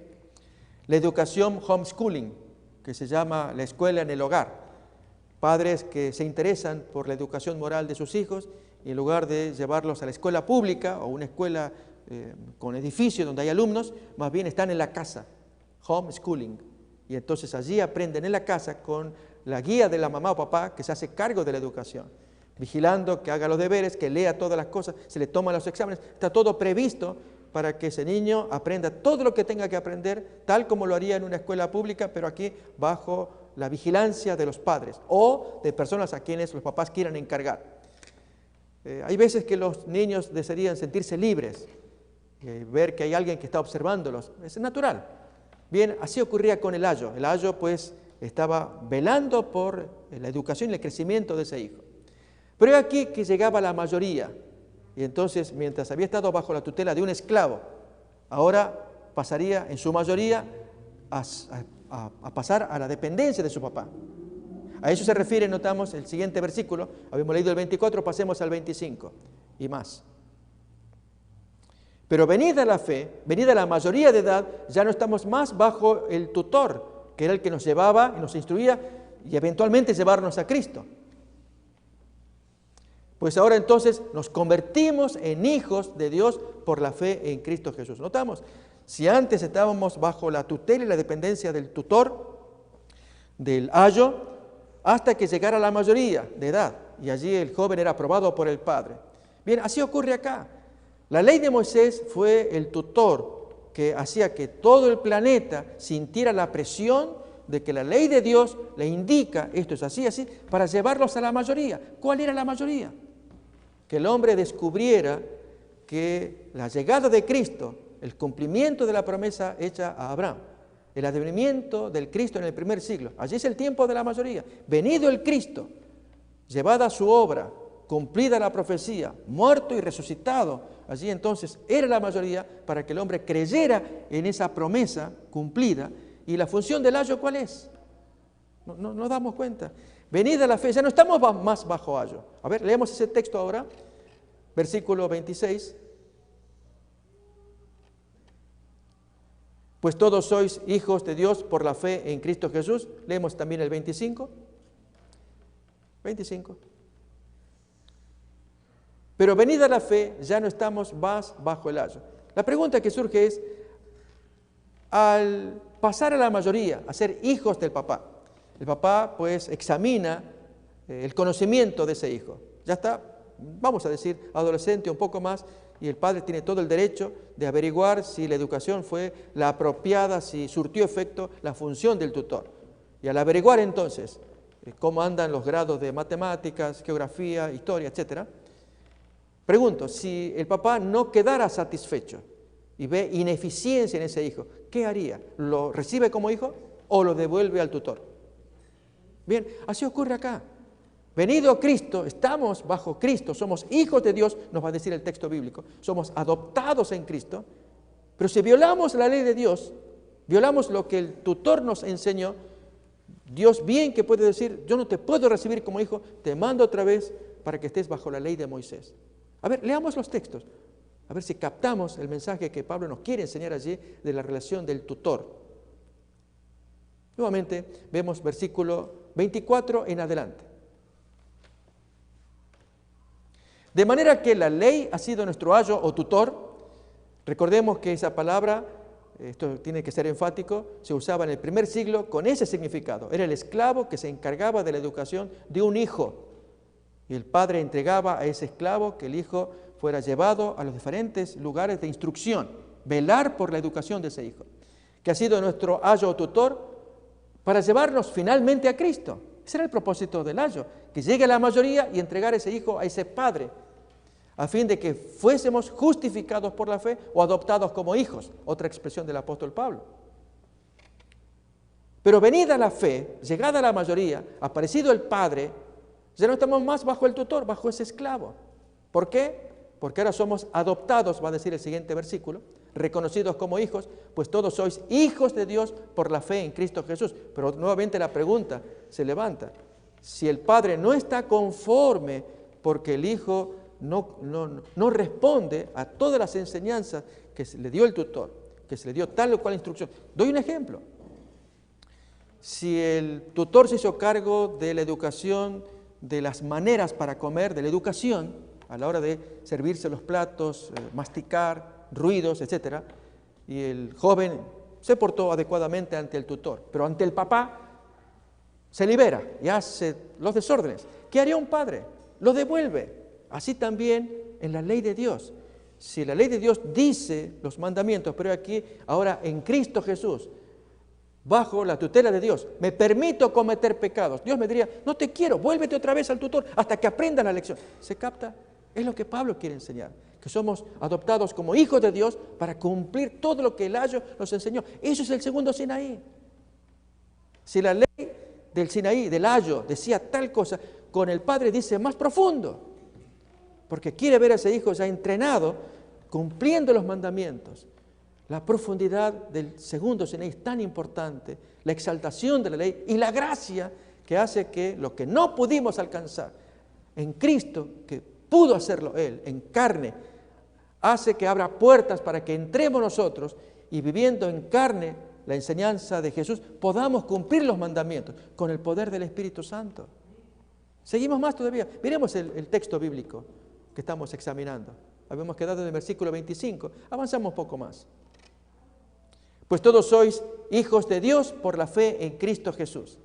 la educación homeschooling, que se llama la escuela en el hogar. Padres que se interesan por la educación moral de sus hijos y en lugar de llevarlos a la escuela pública o una escuela con edificio donde hay alumnos, más bien están en la casa, homeschooling. Y entonces allí aprenden en la casa con la guía de la mamá o papá que se hace cargo de la educación, vigilando que haga los deberes, que lea todas las cosas, se le toman los exámenes, está todo previsto para que ese niño aprenda todo lo que tenga que aprender, tal como lo haría en una escuela pública, pero aquí bajo la vigilancia de los padres o de personas a quienes los papás quieran encargar. Hay veces que los niños desearían sentirse libres, ver que hay alguien que está observándolos, es natural. Bien, así ocurría con el ayo. El ayo pues estaba velando por la educación y el crecimiento de ese hijo. Pero es aquí que llegaba la mayoría. Y entonces, mientras había estado bajo la tutela de un esclavo, ahora pasaría en su mayoría a pasar a la dependencia de su papá. A eso se refiere, notamos, el siguiente versículo. Habíamos leído el 24, pasemos al 25 y más. Pero venida la fe, venida la mayoría de edad, ya no estamos más bajo el tutor, que era el que nos llevaba y nos instruía y eventualmente llevarnos a Cristo. Pues ahora entonces nos convertimos en hijos de Dios por la fe en Cristo Jesús. ¿Notamos? Si antes estábamos bajo la tutela y la dependencia del tutor, del ayo, hasta que llegara la mayoría de edad, y allí el joven era aprobado por el padre. Bien, así ocurre acá. La ley de Moisés fue el tutor que hacía que todo el planeta sintiera la presión de que la ley de Dios le indica, esto es así, así, para llevarlos a la mayoría. ¿Cuál era la mayoría? Que el hombre descubriera que la llegada de Cristo, el cumplimiento de la promesa hecha a Abraham, el advenimiento del Cristo en el primer siglo, allí es el tiempo de la mayoría. Venido el Cristo, llevada su obra, cumplida la profecía, muerto y resucitado, allí entonces era la mayoría para que el hombre creyera en esa promesa cumplida. ¿Y la función del ayo cuál es? No nos damos cuenta. Venida la fe, ya no estamos más bajo ayo. A ver, leemos ese texto ahora, versículo 26. Pues todos sois hijos de Dios por la fe en Cristo Jesús. Leemos también el 25. 25. Pero venida la fe, ya no estamos más bajo el ayo. La pregunta que surge es, al pasar a la mayoría, a ser hijos del papá, el papá pues examina el conocimiento de ese hijo. Ya está, vamos a decir, adolescente, un poco más, y el padre tiene todo el derecho de averiguar si la educación fue la apropiada, si surtió efecto la función del tutor. Y al averiguar entonces cómo andan los grados de matemáticas, geografía, historia, etc., pregunto, si el papá no quedara satisfecho y ve ineficiencia en ese hijo, ¿qué haría? ¿Lo recibe como hijo o lo devuelve al tutor? Bien, así ocurre acá. Venido Cristo, estamos bajo Cristo, somos hijos de Dios, nos va a decir el texto bíblico, somos adoptados en Cristo, pero si violamos la ley de Dios, violamos lo que el tutor nos enseñó, Dios bien que puede decir, yo no te puedo recibir como hijo, te mando otra vez para que estés bajo la ley de Moisés. A ver, leamos los textos, a ver si captamos el mensaje que Pablo nos quiere enseñar allí de la relación del tutor. Nuevamente vemos versículo 24 en adelante. De manera que la ley ha sido nuestro ayo o tutor. Recordemos que esa palabra, esto tiene que ser enfático, se usaba en el primer siglo con ese significado. Era el esclavo que se encargaba de la educación de un hijo. Y el padre entregaba a ese esclavo que el hijo fuera llevado a los diferentes lugares de instrucción, velar por la educación de ese hijo, que ha sido nuestro ayo o tutor para llevarnos finalmente a Cristo. Ese era el propósito del ayo, que llegue a la mayoría y entregar ese hijo a ese padre, a fin de que fuésemos justificados por la fe o adoptados como hijos, otra expresión del apóstol Pablo. Pero venida la fe, llegada a la mayoría, aparecido el Padre, ya no estamos más bajo el tutor, bajo ese esclavo. ¿Por qué? Porque ahora somos adoptados, va a decir el siguiente versículo, reconocidos como hijos, pues todos sois hijos de Dios por la fe en Cristo Jesús. Pero nuevamente la pregunta se levanta, si el Padre no está conforme porque el Hijo no responde a todas las enseñanzas que se le dio el tutor, que se le dio tal o cual instrucción. Doy un ejemplo. Si el tutor se hizo cargo de la educación, de las maneras para comer, de la educación, a la hora de servirse los platos, masticar, ruidos, etc., y el joven se portó adecuadamente ante el tutor, pero ante el papá se libera y hace los desórdenes. ¿Qué haría un padre? Lo devuelve. Así también en la ley de Dios. Si la ley de Dios dice los mandamientos, pero aquí, ahora en Cristo Jesús, bajo la tutela de Dios, me permito cometer pecados. Dios me diría, no te quiero, vuélvete otra vez al tutor hasta que aprendas la lección. ¿Se capta? Es lo que Pablo quiere enseñar, que somos adoptados como hijos de Dios para cumplir todo lo que el ayo nos enseñó. Eso es el segundo Sinaí. Si la ley del Sinaí, del ayo, decía tal cosa, con el Padre dice más profundo, porque quiere ver a ese hijo ya entrenado, cumpliendo los mandamientos. La profundidad del segundo Sinaí es tan importante, la exaltación de la ley y la gracia que hace que lo que no pudimos alcanzar en Cristo, que pudo hacerlo Él en carne, hace que abra puertas para que entremos nosotros y viviendo en carne la enseñanza de Jesús, podamos cumplir los mandamientos con el poder del Espíritu Santo. Seguimos más todavía. Miremos el texto bíblico que estamos examinando. Habíamos quedado en el versículo 25. Avanzamos un poco más. Pues todos sois hijos de Dios por la fe en Cristo Jesús.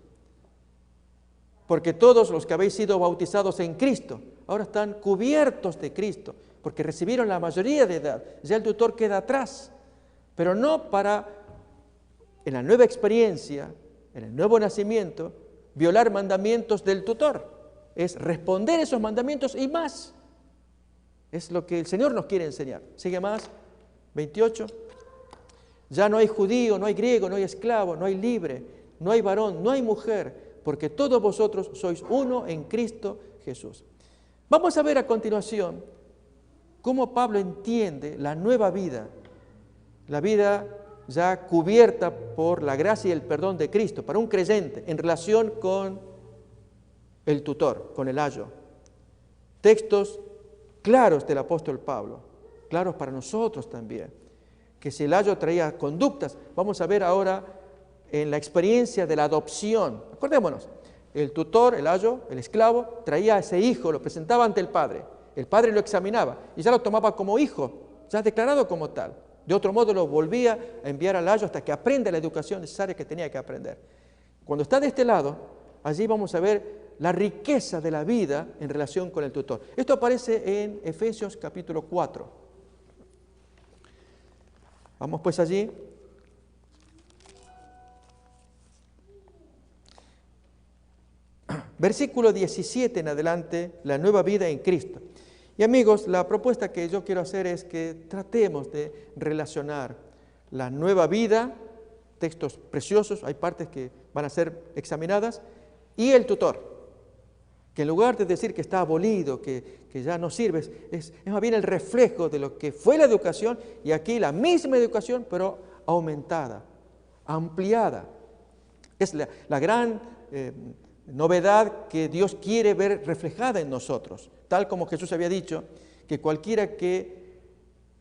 Porque todos los que habéis sido bautizados en Cristo, ahora están cubiertos de Cristo, porque recibieron la mayoría de edad. Ya el tutor queda atrás, pero no para, en la nueva experiencia, en el nuevo nacimiento, violar mandamientos del tutor. Es responder esos mandamientos y más. Es lo que el Señor nos quiere enseñar. Sigue más, 28. Ya no hay judío, no hay griego, no hay esclavo, no hay libre, no hay varón, no hay mujer, porque todos vosotros sois uno en Cristo Jesús. Vamos a ver a continuación cómo Pablo entiende la nueva vida, la vida ya cubierta por la gracia y el perdón de Cristo, para un creyente en relación con el tutor, con el ayo. Textos claros del apóstol Pablo, claros para nosotros también, que si el ayo traía conductas, vamos a ver ahora en la experiencia de la adopción. Acordémonos, el tutor, el ayo, el esclavo, traía a ese hijo, lo presentaba ante el padre lo examinaba y ya lo tomaba como hijo, ya declarado como tal. De otro modo lo volvía a enviar al ayo hasta que aprenda la educación necesaria que tenía que aprender. Cuando está de este lado, allí vamos a ver la riqueza de la vida en relación con el tutor. Esto aparece en Efesios capítulo 4. Vamos pues allí. Versículo 17 en adelante, la nueva vida en Cristo. Y amigos, la propuesta que yo quiero hacer es que tratemos de relacionar la nueva vida, textos preciosos, hay partes que van a ser examinadas, y el tutor, que en lugar de decir que está abolido, que ya no sirve, es más bien el reflejo de lo que fue la educación, y aquí la misma educación, pero aumentada, ampliada. Es la gran novedad que Dios quiere ver reflejada en nosotros, tal como Jesús había dicho, que cualquiera que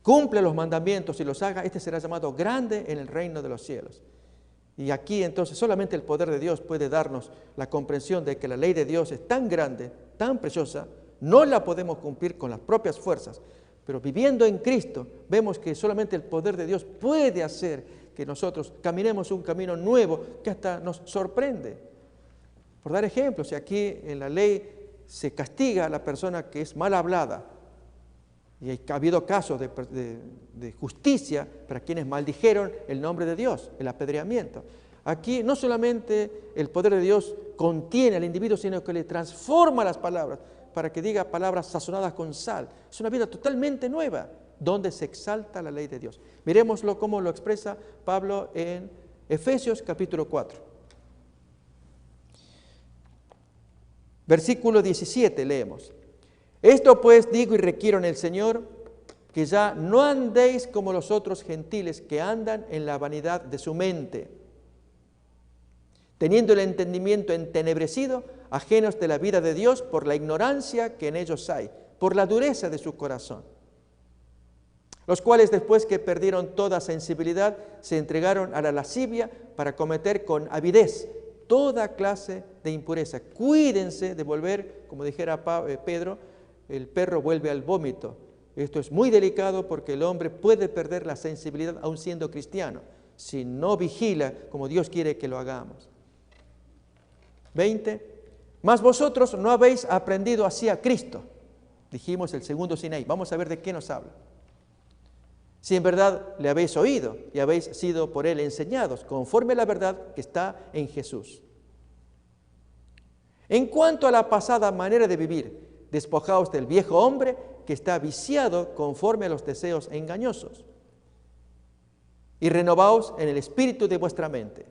cumpla los mandamientos y los haga, este será llamado grande en el reino de los cielos. Y aquí entonces solamente el poder de Dios puede darnos la comprensión de que la ley de Dios es tan grande, tan preciosa, no la podemos cumplir con las propias fuerzas, pero viviendo en Cristo vemos que solamente el poder de Dios puede hacer que nosotros caminemos un camino nuevo que hasta nos sorprende. Por dar ejemplos, si aquí en la ley se castiga a la persona que es mal hablada, y ha habido casos de justicia para quienes maldijeron el nombre de Dios, el apedreamiento. Aquí no solamente el poder de Dios contiene al individuo, sino que le transforma las palabras para que diga palabras sazonadas con sal. Es una vida totalmente nueva, donde se exalta la ley de Dios. Miremoslo cómo lo expresa Pablo en Efesios capítulo 4. Versículo 17 leemos. Esto pues digo y requiero en el Señor, que ya no andéis como los otros gentiles que andan en la vanidad de su mente, teniendo el entendimiento entenebrecido, ajenos de la vida de Dios por la ignorancia que en ellos hay, por la dureza de su corazón, los cuales después que perdieron toda sensibilidad, se entregaron a la lascivia para cometer con avidez toda clase de impureza. Cuídense de volver, como dijera Pedro, el perro vuelve al vómito. Esto es muy delicado porque el hombre puede perder la sensibilidad aun siendo cristiano, si no vigila como Dios quiere que lo hagamos. 20. Mas vosotros no habéis aprendido así a Cristo. Dijimos el segundo Sinaí. Vamos a ver de qué nos habla. Si en verdad le habéis oído y habéis sido por él enseñados, conforme a la verdad que está en Jesús. En cuanto a la pasada manera de vivir, despojaos del viejo hombre que está viciado conforme a los deseos engañosos, y renovaos en el espíritu de vuestra mente.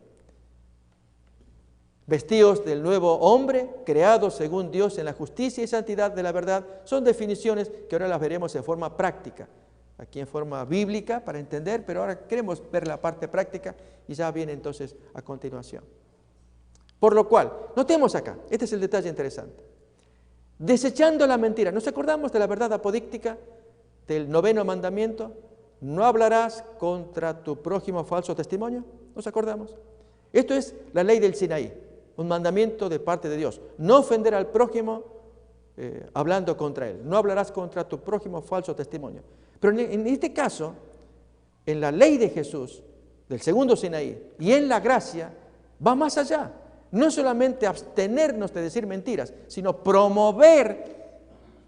Vestíos del nuevo hombre, creado según Dios en la justicia y santidad de la verdad. Son definiciones que ahora las veremos en forma práctica, aquí en forma bíblica para entender, pero ahora queremos ver la parte práctica y ya viene entonces a continuación. Por lo cual, notemos acá, este es el detalle interesante. Desechando la mentira, ¿nos acordamos de la verdad apodíctica del 9º mandamiento? ¿No hablarás contra tu prójimo falso testimonio? ¿Nos acordamos? Esto es la ley del Sinaí, un mandamiento de parte de Dios. No ofender al prójimo hablando contra él. No hablarás contra tu prójimo falso testimonio. Pero en este caso, en la ley de Jesús, del segundo Sinaí, y en la gracia, va más allá. No solamente abstenernos de decir mentiras, sino promover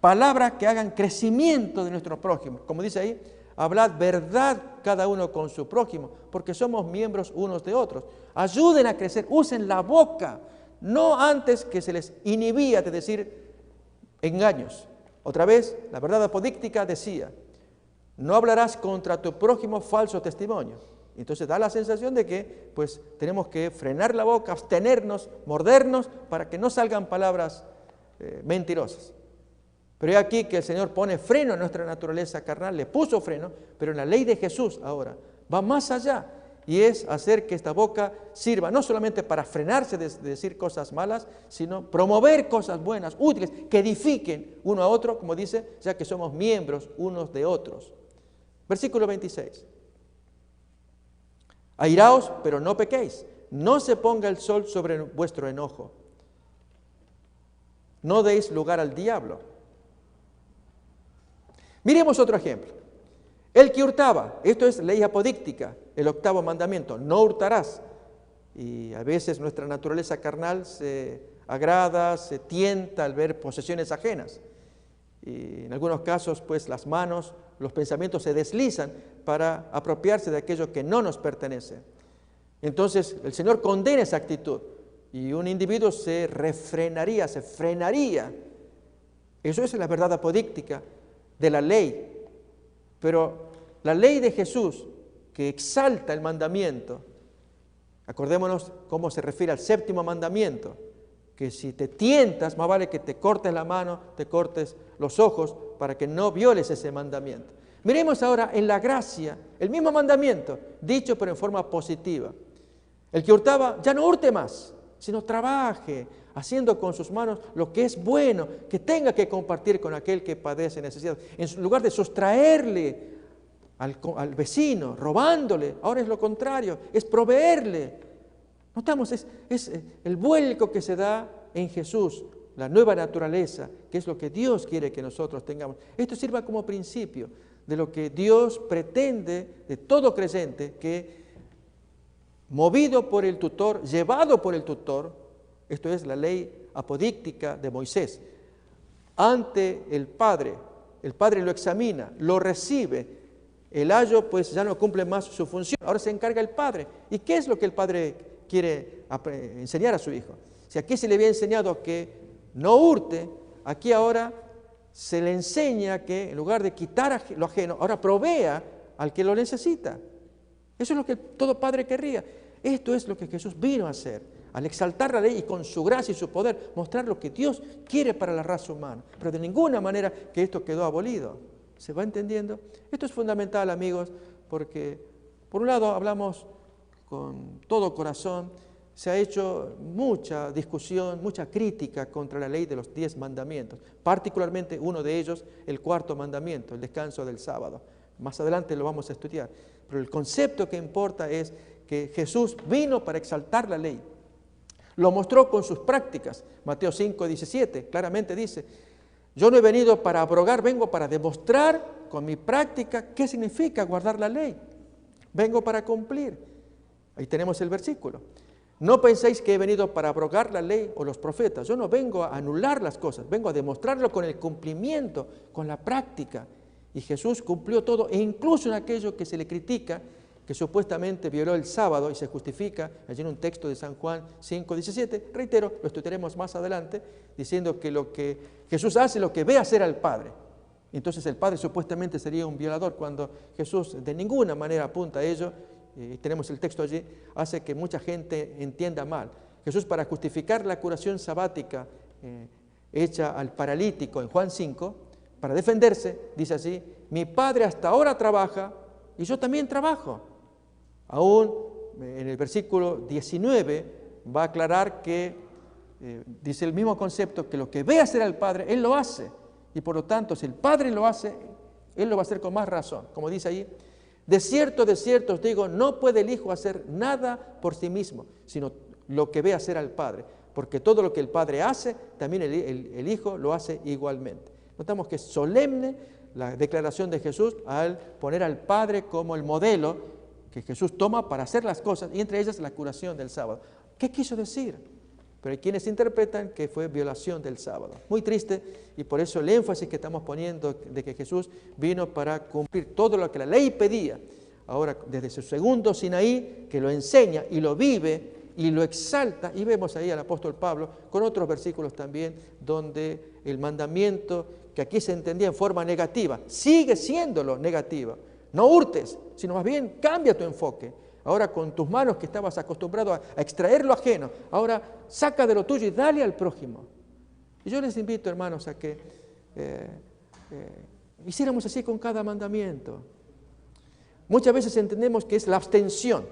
palabras que hagan crecimiento de nuestro prójimo. Como dice ahí, hablad verdad cada uno con su prójimo, porque somos miembros unos de otros. Ayuden a crecer, usen la boca, no antes que se les inhibía de decir engaños. Otra vez, la verdad apodíctica decía, no hablarás contra tu prójimo falso testimonio. Entonces da la sensación de que pues tenemos que frenar la boca, abstenernos, mordernos, para que no salgan palabras mentirosas. Pero he aquí que el Señor pone freno a nuestra naturaleza carnal, le puso freno, pero en la ley de Jesús ahora va más allá, y es hacer que esta boca sirva no solamente para frenarse de decir cosas malas, sino promover cosas buenas, útiles, que edifiquen uno a otro, como dice, ya que somos miembros unos de otros. Versículo 26. Airaos, pero no pequéis, no se ponga el sol sobre vuestro enojo, no deis lugar al diablo. Miremos otro ejemplo. El que hurtaba, esto es ley apodíctica, el octavo mandamiento, no hurtarás. Y a veces nuestra naturaleza carnal se agrada, se tienta al ver posesiones ajenas. Y en algunos casos, pues las manos, los pensamientos se deslizan para apropiarse de aquello que no nos pertenece. Entonces el Señor condena esa actitud y un individuo se refrenaría, se frenaría. Eso es la verdad apodíctica de la ley. Pero la ley de Jesús, que exalta el mandamiento, acordémonos cómo se refiere al séptimo mandamiento, que si te tientas, más vale que te cortes la mano, te cortes los ojos, para que no violes ese mandamiento. Miremos ahora en la gracia, el mismo mandamiento, dicho pero en forma positiva. El que hurtaba, ya no hurte más, sino trabaje, haciendo con sus manos lo que es bueno, que tenga que compartir con aquel que padece necesidad. En lugar de sustraerle al vecino, robándole, ahora es lo contrario, es proveerle. Notamos, es el vuelco que se da en Jesús, la nueva naturaleza, que es lo que Dios quiere que nosotros tengamos. Esto sirva como principio de lo que Dios pretende de todo creyente, que movido por el tutor, llevado por el tutor, esto es la ley apodíctica de Moisés, ante el Padre lo examina, lo recibe, el ayo pues ya no cumple más su función, ahora se encarga el Padre. ¿Y qué es lo que el Padre quiere enseñar a su hijo? Si aquí se le había enseñado que no hurte, aquí ahora se le enseña que en lugar de quitar lo ajeno, ahora provea al que lo necesita. Eso es lo que todo padre querría. Esto es lo que Jesús vino a hacer, al exaltar la ley y con su gracia y su poder mostrar lo que Dios quiere para la raza humana. Pero de ninguna manera que esto quedó abolido. ¿Se va entendiendo? Esto es fundamental, amigos, porque por un lado hablamos con todo corazón, se ha hecho mucha discusión, mucha crítica contra la ley de los 10 mandamientos, particularmente uno de ellos, el cuarto mandamiento, el descanso del sábado. Más adelante lo vamos a estudiar. Pero el concepto que importa es que Jesús vino para exaltar la ley. Lo mostró con sus prácticas. Mateo 5:17 claramente dice, yo no he venido para abrogar, vengo para demostrar con mi práctica qué significa guardar la ley. Vengo para cumplir. Ahí tenemos el versículo. No penséis que he venido para abrogar la ley o los profetas. Yo no vengo a anular las cosas, vengo a demostrarlo con el cumplimiento, con la práctica. Y Jesús cumplió todo, e incluso en aquello que se le critica, que supuestamente violó el sábado y se justifica, allí en un texto de San Juan 5:17, reitero, lo estudiaremos más adelante, diciendo que lo que Jesús hace, lo que ve hacer al Padre. Entonces el Padre supuestamente sería un violador, cuando Jesús de ninguna manera apunta a ello, y tenemos el texto allí, hace que mucha gente entienda mal. Jesús, para justificar la curación sabática hecha al paralítico en Juan 5, para defenderse, dice así, mi Padre hasta ahora trabaja y yo también trabajo. Aún en el versículo 19 va a aclarar que, dice el mismo concepto, que lo que ve hacer al Padre, Él lo hace. Y por lo tanto, si el Padre lo hace, Él lo va a hacer con más razón. Como dice ahí, de cierto os digo, no puede el Hijo hacer nada por sí mismo, sino lo que ve hacer al Padre. Porque todo lo que el Padre hace, también el Hijo lo hace igualmente. Notamos que es solemne la declaración de Jesús al poner al Padre como el modelo que Jesús toma para hacer las cosas, y entre ellas la curación del sábado. ¿Qué quiso decir? Pero hay quienes interpretan que fue violación del sábado. Muy triste, y por eso el énfasis que estamos poniendo de que Jesús vino para cumplir todo lo que la ley pedía. Ahora, desde su segundo Sinaí, que lo enseña y lo vive y lo exalta, y vemos ahí al apóstol Pablo con otros versículos también, donde el mandamiento, que aquí se entendía en forma negativa, sigue siéndolo negativa. No hurtes, sino más bien cambia tu enfoque. Ahora con tus manos que estabas acostumbrado a extraer lo ajeno, ahora saca de lo tuyo y dale al prójimo. Y yo les invito, hermanos, a que hiciéramos así con cada mandamiento. Muchas veces entendemos que es la abstención.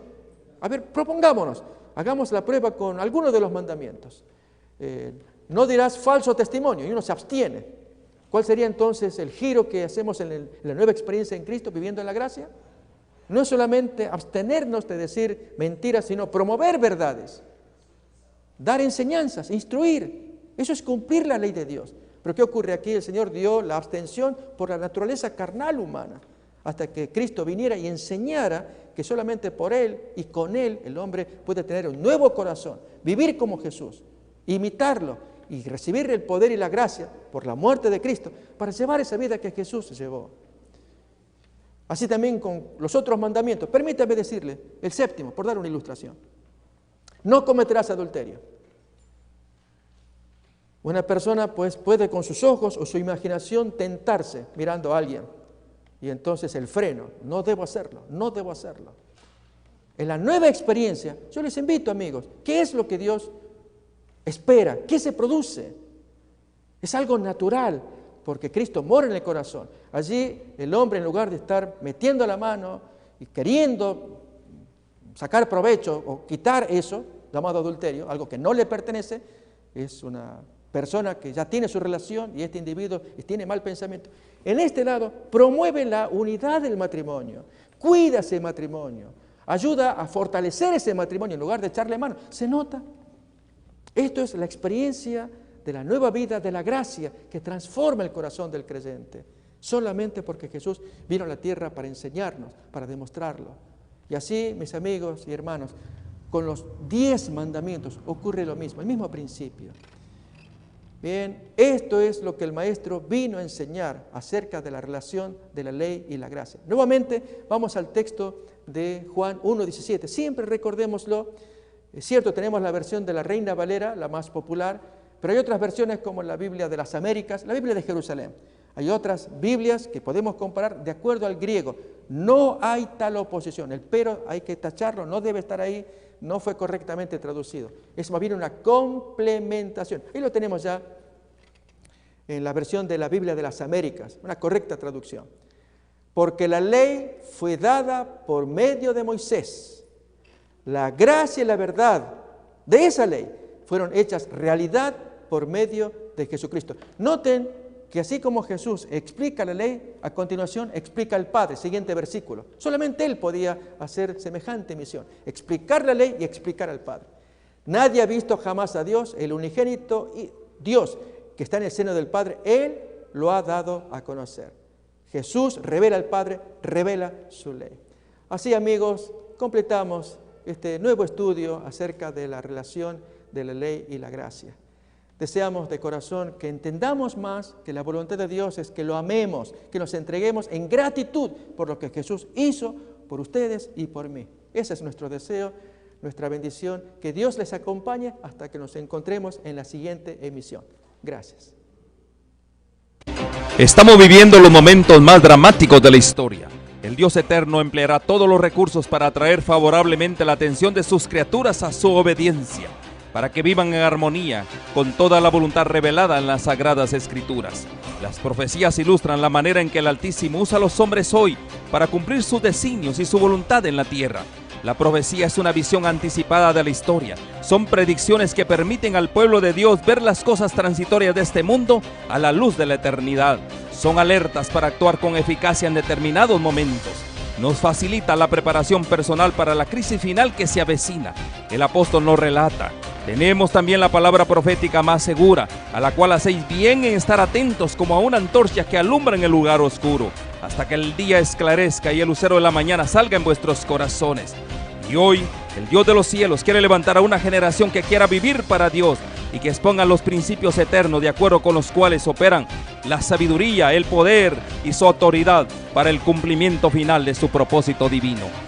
A ver, propongámonos, hagamos la prueba con alguno de los mandamientos. No dirás falso testimonio, y uno se abstiene. ¿Cuál sería entonces el giro que hacemos en la nueva experiencia en Cristo, viviendo en la gracia? No es solamente abstenernos de decir mentiras, sino promover verdades, dar enseñanzas, instruir. Eso es cumplir la ley de Dios. Pero ¿qué ocurre aquí? El Señor dio la abstención por la naturaleza carnal humana, hasta que Cristo viniera y enseñara que solamente por Él y con Él el hombre puede tener un nuevo corazón, vivir como Jesús, imitarlo y recibir el poder y la gracia por la muerte de Cristo para llevar esa vida que Jesús llevó. Así también con los otros mandamientos. Permítame decirle, el séptimo, por dar una ilustración. No cometerás adulterio. Una persona pues puede con sus ojos o su imaginación tentarse mirando a alguien. Y entonces el freno, no debo hacerlo, no debo hacerlo. En la nueva experiencia, yo les invito, amigos, ¿qué es lo que Dios espera? ¿Qué se produce? Es algo natural, porque Cristo mora en el corazón. Allí el hombre, en lugar de estar metiendo la mano y queriendo sacar provecho o quitar eso, llamado adulterio, algo que no le pertenece, es una persona que ya tiene su relación y este individuo tiene mal pensamiento. En este lado promueve la unidad del matrimonio, cuida ese matrimonio, ayuda a fortalecer ese matrimonio en lugar de echarle mano. ¿Se nota? Esto es la experiencia de la nueva vida, de la gracia que transforma el corazón del creyente, solamente porque Jesús vino a la tierra para enseñarnos, para demostrarlo. Y así, mis amigos y hermanos, con los 10 mandamientos ocurre lo mismo, el mismo principio. Bien, esto es lo que el Maestro vino a enseñar acerca de la relación de la ley y la gracia. Nuevamente, vamos al texto de Juan 1:17. Siempre recordémoslo. Es cierto, tenemos la versión de la Reina Valera, la más popular, pero hay otras versiones como la Biblia de las Américas, la Biblia de Jerusalén. Hay otras Biblias que podemos comparar de acuerdo al griego. No hay tal oposición. El pero hay que tacharlo, no debe estar ahí, no fue correctamente traducido. Es más bien una complementación. Ahí lo tenemos ya en la versión de la Biblia de las Américas, una correcta traducción. Porque la ley fue dada por medio de Moisés. La gracia y la verdad de esa ley fueron hechas realidad por medio de Jesucristo. Noten que así como Jesús explica la ley, a continuación explica al Padre, siguiente versículo. Solamente Él podía hacer semejante misión, explicar la ley y explicar al Padre. Nadie ha visto jamás a Dios, el unigénito Dios que está en el seno del Padre, Él lo ha dado a conocer. Jesús revela al Padre, revela su ley. Así, amigos, completamos este nuevo estudio acerca de la relación de la ley y la gracia. Deseamos de corazón que entendamos más que la voluntad de Dios es que lo amemos, que nos entreguemos en gratitud por lo que Jesús hizo por ustedes y por mí. Ese es nuestro deseo, nuestra bendición. Que Dios les acompañe hasta que nos encontremos en la siguiente emisión. Gracias. Estamos viviendo los momentos más dramáticos de la historia. El Dios eterno empleará todos los recursos para atraer favorablemente la atención de sus criaturas a su obediencia, para que vivan en armonía con toda la voluntad revelada en las Sagradas Escrituras. Las profecías ilustran la manera en que el Altísimo usa a los hombres hoy para cumplir sus designios y su voluntad en la tierra. La profecía es una visión anticipada de la historia. Son predicciones que permiten al pueblo de Dios ver las cosas transitorias de este mundo a la luz de la eternidad. Son alertas para actuar con eficacia en determinados momentos. nos facilita la preparación personal para la crisis final que se avecina. El apóstol nos relata: tenemos también la palabra profética más segura, a la cual hacéis bien en estar atentos como a una antorcha que alumbra en el lugar oscuro, hasta que el día esclarezca y el lucero de la mañana salga en vuestros corazones. Y hoy, el Dios de los cielos quiere levantar a una generación que quiera vivir para Dios y que exponga los principios eternos de acuerdo con los cuales operan la sabiduría, el poder y su autoridad para el cumplimiento final de su propósito divino.